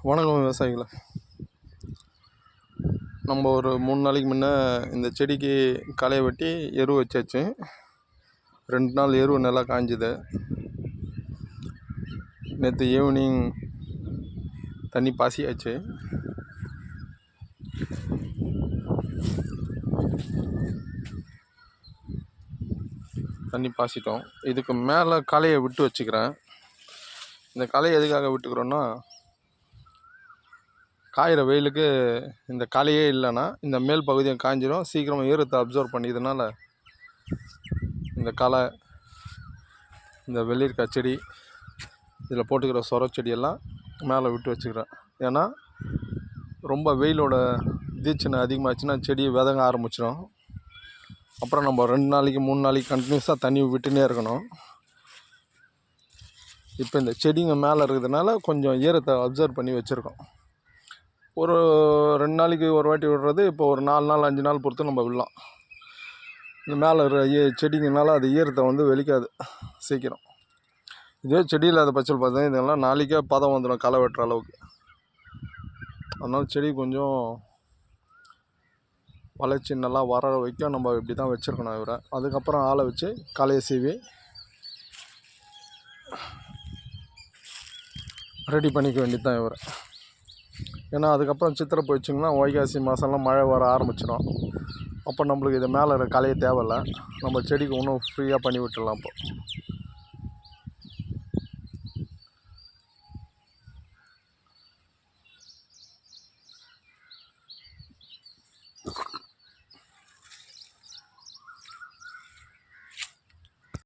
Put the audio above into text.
வணக்கம் விவசாயிகளே. நம்ம ஒரு 3 நாளைக்கு முன்னே இந்த செடிக்கு களையை வெட்டி எரு வச்சாச்சு. 2 நாள் எரு நல்லா காஞ்சுது. நேற்று ஈவினிங் தண்ணி பாசியாச்சு. தண்ணி பாசிட்டோம். இதுக்கு மேலே களையை விட்டு வச்சுக்கிறேன். இந்த களையை எதுக்காக விட்டுக்கிறோன்னா, காயிற வெயிலுக்கு இந்த களையே இல்லைன்னா இந்த மேல் பகுதியும் காஞ்சிடும், சீக்கிரமாக ஈரத்தை அப்சர்வ் பண்ணிக்கிறதுனால இந்த களை, இந்த வெள்ளரிக்காய் செடி, இதில் போட்டுக்கிற சொர செடியெல்லாம் மேலே விட்டு வச்சுக்கிறேன். ஏன்னா ரொம்ப வெயிலோட தீட்சணை அதிகமாச்சுன்னா செடி விதங்க ஆரம்பிச்சிடும். அப்புறம் நம்ம 2 நாளைக்கு 3 நாளைக்கு கண்டினியூஸாக தண்ணி விட்டுனே இருக்கணும். இப்போ இந்த செடிங்க மேலே இருக்கிறதுனால கொஞ்சம் ஈரத்தை அப்சர்வ் பண்ணி வச்சுருக்கோம். ஒரு 2 நாளைக்கு ஒரு வாட்டி விடுறது, இப்போ ஒரு 4 நாள் 5 நாள் பொறுத்து நம்ம விடலாம். இந்த மேலே இருக்கிற செடிங்கனால அது ஈரத்தை வெளிக்காது சீக்கிரம். இதே செடியில் அதை பச்சல் பார்த்தா இதெல்லாம் நாளைக்கே பதம் வந்துடும் களை வெட்டுற அளவுக்கு. அதனால் செடி கொஞ்சம் வளர்ச்சி நல்லா வர வரைக்கும் நம்ம இப்படி தான் வச்சுருக்கணும் இவரை. அதுக்கப்புறம் ஆளை வச்சு களையை சீவி ரெடி பண்ணிக்க வேண்டியது தான் இவரை. ஏன்னா அதுக்கப்புறம் சித்திரை போயிடுச்சிங்கன்னா வைகாசி மாதம்லாம் மழை வர ஆரம்பிச்சிடும். அப்போ நம்மளுக்கு இது மேலே இருக்கிற களையே தேவையில்லை, நம்ம செடிக்கு இன்னும் ஃப்ரீயாக பண்ணி விட்டுடலாம். அப்போ